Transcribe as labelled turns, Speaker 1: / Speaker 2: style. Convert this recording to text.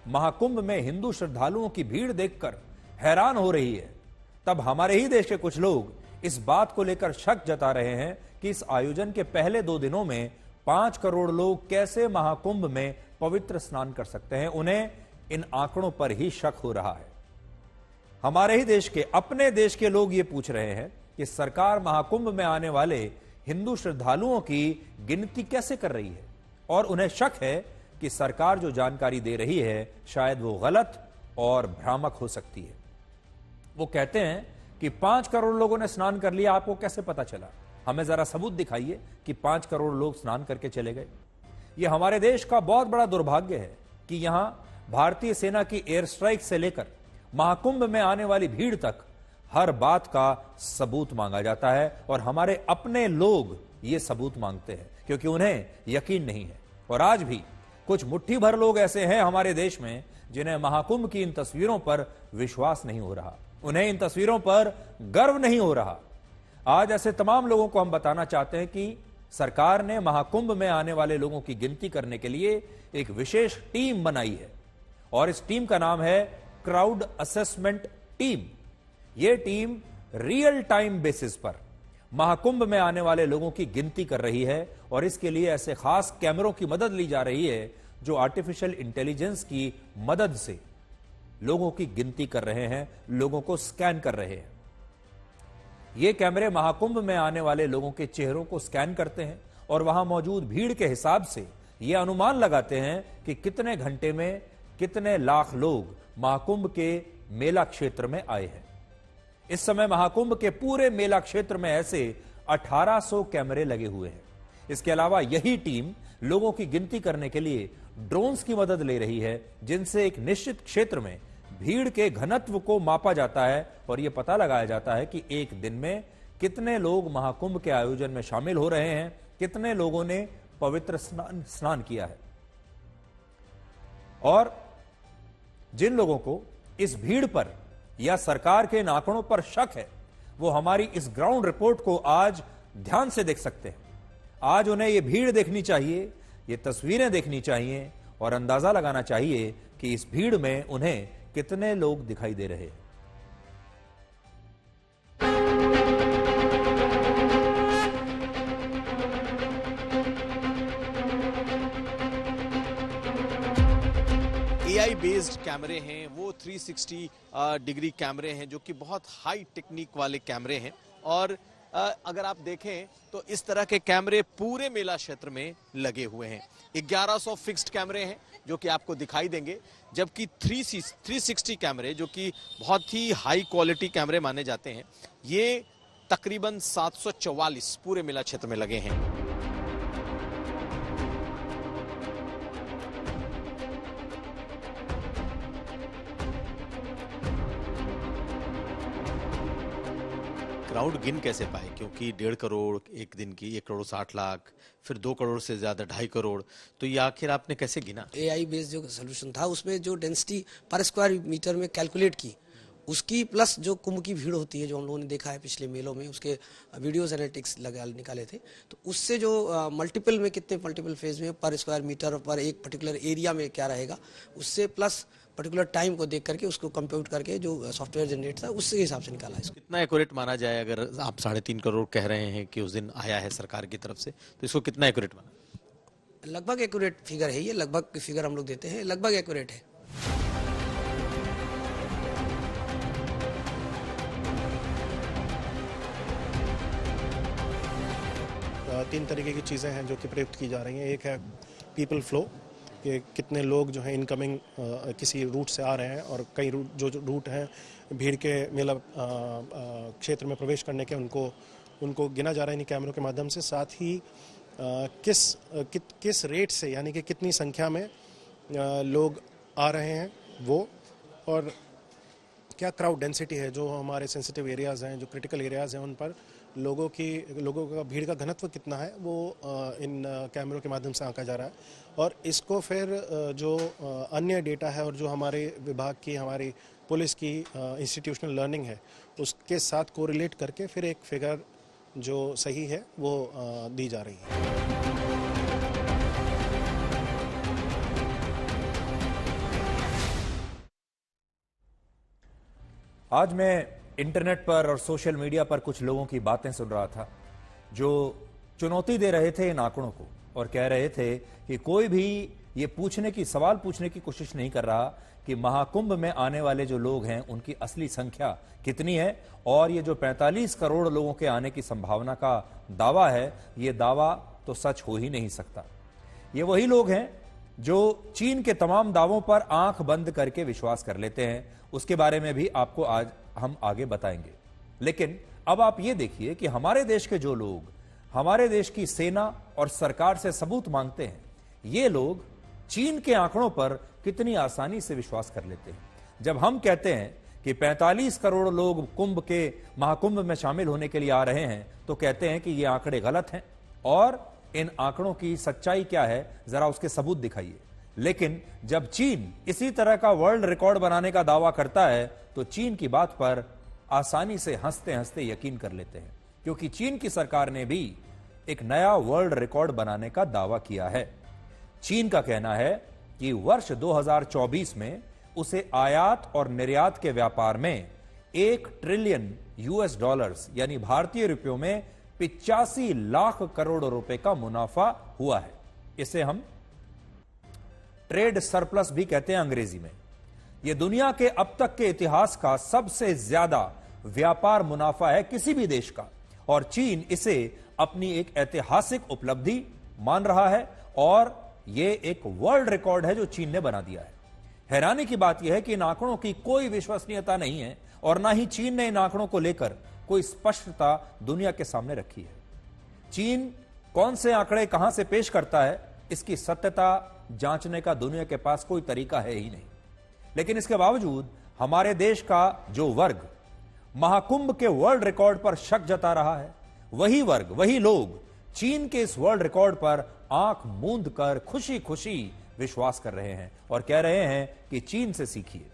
Speaker 1: महाकुंभ में हिंदू श्रद्धालुओं की भीड़ देखकर हैरान हो रही है, तब हमारे ही देश के कुछ लोग इस बात को लेकर शक जता रहे हैं कि इस आयोजन के पहले 2 दिनों में 5 करोड़ लोग कैसे महाकुंभ में पवित्र स्नान कर सकते हैं। उन्हें इन आंकड़ों पर ही शक हो रहा है। हमारे ही देश के, अपने देश के लोग ये पूछ रहे हैं कि सरकार महाकुंभ में आने वाले हिंदू श्रद्धालुओं की गिनती कैसे कर रही है, और उन्हें शक है कि सरकार जो जानकारी दे रही है शायद वो गलत और भ्रामक हो सकती है। वो कहते हैं कि 5 करोड़ लोगों ने स्नान कर लिया, आपको कैसे पता चला? हमें जरा सबूत दिखाइए कि 5 करोड़ लोग स्नान करके चले गए। यह हमारे देश का बहुत बड़ा दुर्भाग्य है कि यहां भारतीय सेना की एयर स्ट्राइक से लेकर महाकुंभ में आने वाली भीड़ तक हर बात का सबूत मांगा जाता है, और हमारे अपने लोग ये सबूत मांगते हैं क्योंकि उन्हें यकीन नहीं है। और आज भी कुछ मुट्ठी भर लोग ऐसे हैं हमारे देश में जिन्हें महाकुंभ की इन तस्वीरों पर विश्वास नहीं हो रहा, उन्हें इन तस्वीरों पर गर्व नहीं हो रहा। आज ऐसे तमाम लोगों को हम बताना चाहते हैं कि सरकार ने महाकुंभ में आने वाले लोगों की गिनती करने के लिए एक विशेष टीम बनाई है, और इस टीम का नाम है क्राउड असेसमेंट टीम। यह टीम रियल टाइम बेसिस पर महाकुंभ में आने वाले लोगों की गिनती कर रही है, और इसके लिए ऐसे खास कैमरों की मदद ली जा रही है जो आर्टिफिशियल इंटेलिजेंस की मदद से लोगों की गिनती कर रहे हैं, लोगों को स्कैन कर रहे हैं। ये कैमरे महाकुंभ में आने वाले लोगों के चेहरों को स्कैन करते हैं और वहां मौजूद भीड़ के हिसाब से यह अनुमान लगाते हैं कि कितने घंटे में कितने लाख लोग महाकुंभ के मेला क्षेत्र में आए हैं। इस समय महाकुंभ के पूरे मेला क्षेत्र में ऐसे 1800 कैमरे लगे हुए हैं। इसके अलावा यही टीम लोगों की गिनती करने के लिए ड्रोन्स की मदद ले रही है, जिनसे एक निश्चित क्षेत्र में भीड़ के घनत्व को मापा जाता है और यह पता लगाया जाता है कि एक दिन में कितने लोग महाकुंभ के आयोजन में शामिल हो रहे हैं, कितने लोगों ने पवित्र स्नान किया है। और जिन लोगों को इस भीड़ पर या सरकार के इन आंकड़ों पर शक है, वो हमारी इस ग्राउंड रिपोर्ट को आज ध्यान से देख सकते हैं। आज उन्हें ये भीड़ देखनी चाहिए, ये तस्वीरें देखनी चाहिए और अंदाजा लगाना चाहिए कि इस भीड़ में उन्हें कितने लोग दिखाई दे रहे हैं।
Speaker 2: AI बेस्ड कैमरे हैं, वो 360 डिग्री कैमरे हैं जो कि बहुत हाई टेक्निक वाले कैमरे हैं। और अगर आप देखें तो इस तरह के कैमरे पूरे मेला क्षेत्र में लगे हुए हैं। 1100 फिक्स्ड कैमरे हैं जो कि आपको दिखाई देंगे, जबकि 360 कैमरे जो कि बहुत ही हाई क्वालिटी कैमरे माने जाते हैं, ये तकरीबन 744 पूरे मेला क्षेत्र में लगे हैं। क्राउड गिन कैसे पाए, क्योंकि 1.5 करोड़ एक दिन की, 1 करोड़ 60 लाख, फिर 2 करोड़ से ज्यादा 2.5 करोड़, तो ये आखिर आपने कैसे गिना?
Speaker 3: AI बेस्ड जो सोल्यूशन था उसमें जो डेंसिटी पर स्क्वायर मीटर में कैलकुलेट की, उसकी प्लस जो कुंभ की भीड़ होती है जो हम लोगों ने देखा है पिछले मेलों में, उसके वीडियोस एनालिटिक्स निकाले थे, तो उससे जो मल्टीपल में कितने मल्टीपल फेज में पर स्क्वायर मीटर पर एक पर्टिकुलर एरिया में क्या रहेगा, उससे प्लस पर्टिकुलर टाइम को देख करके उसको कंप्यूट करके जो सॉफ्टवेयर जनरेट था उसके हिसाब से निकाला है।
Speaker 2: कितना एक्यूरेट माना जाए? अगर आप 3.5 करोड़ कह रहे हैं कि उस दिन आया है सरकार की तरफ से, तो इसको कितना एक्यूरेट माना?
Speaker 3: लगभग एक्यूरेट फिगर है ये, लगभग फिगर हम लोग देते हैं, लगभग एक्यूरेट है।
Speaker 4: तीन तरीके की चीज़ें हैं जो कि प्रयुक्त की जा रही हैं। एक है पीपल फ्लो, कि कितने लोग जो हैं इनकमिंग किसी रूट से आ रहे हैं, और कई रूट जो रूट हैं भीड़ के मेला क्षेत्र में प्रवेश करने के, उनको गिना जा रहा है इन कैमरों के माध्यम से। साथ ही किस रेट से, यानी कि कितनी संख्या में लोग आ रहे हैं वो, और क्या क्राउड डेंसिटी है, जो हमारे सेंसिटिव एरियाज़ हैं, जो क्रिटिकल एरियाज़ हैं, उन पर लोगों का भीड़ का घनत्व कितना है, वो इन कैमरों के माध्यम से आंका जा रहा है। और इसको फिर जो अन्य डेटा है और जो हमारे विभाग की, हमारी पुलिस की इंस्टीट्यूशनल लर्निंग है, उसके साथ कोरिलेट करके फिर एक फिगर जो सही है वो दी जा रही है।
Speaker 1: आज मैं इंटरनेट पर और सोशल मीडिया पर कुछ लोगों की बातें सुन रहा था जो चुनौती दे रहे थे इन आंकड़ों को और कह रहे थे कि कोई भी ये सवाल पूछने की कोशिश नहीं कर रहा कि महाकुंभ में आने वाले जो लोग हैं उनकी असली संख्या कितनी है और ये जो 45 करोड़ लोगों के आने की संभावना का दावा है, ये दावा तो सच हो ही नहीं सकता। ये वही लोग हैं जो चीन के तमाम दावों पर आंख बंद करके विश्वास कर लेते हैं। उसके बारे में भी आपको आज हम आगे बताएंगे। लेकिन अब आप ये देखिए कि हमारे देश के जो लोग हमारे देश की सेना और सरकार से सबूत मांगते हैं, ये लोग चीन के आंकड़ों पर कितनी आसानी से विश्वास कर लेते हैं। जब हम कहते हैं कि 45 करोड़ लोग महाकुंभ में शामिल होने के लिए आ रहे हैं, तो कहते हैं कि ये आंकड़े गलत हैं और इन आंकड़ों की सच्चाई क्या है, जरा उसके सबूत दिखाइए। लेकिन जब चीन इसी तरह का वर्ल्ड रिकॉर्ड बनाने का दावा करता है, तो चीन की बात पर आसानी से हंसते हंसते यकीन कर लेते हैं, क्योंकि चीन की सरकार ने भी एक नया वर्ल्ड रिकॉर्ड बनाने का दावा किया है। चीन का कहना है कि वर्ष 2024 में उसे आयात और निर्यात के व्यापार में 1 ट्रिलियन US डॉलर्स यानी भारतीय रुपयों में 85 लाख करोड़ रुपए का मुनाफा हुआ है। इसे हम ट्रेड सरप्लस भी कहते हैं अंग्रेजी में। यह दुनिया के अब तक के इतिहास का सबसे ज्यादा व्यापार मुनाफा है किसी भी देश का, और चीन इसे अपनी एक ऐतिहासिक उपलब्धि मान रहा है और यह एक वर्ल्ड रिकॉर्ड है जो चीन ने बना दिया है। हैरानी की बात यह है कि इन आंकड़ों की कोई विश्वसनीयता नहीं है और ना ही चीन ने इन आंकड़ों को लेकर कोई स्पष्टता दुनिया के सामने रखी है। चीन कौन से आंकड़े कहां से पेश करता है, इसकी सत्यता जांचने का दुनिया के पास कोई तरीका है ही नहीं। लेकिन इसके बावजूद हमारे देश का जो वर्ग महाकुंभ के वर्ल्ड रिकॉर्ड पर शक जता रहा है, वही लोग चीन के इस वर्ल्ड रिकॉर्ड पर आंख मूंद कर खुशी खुशी विश्वास कर रहे हैं और कह रहे हैं कि चीन से सीखिए।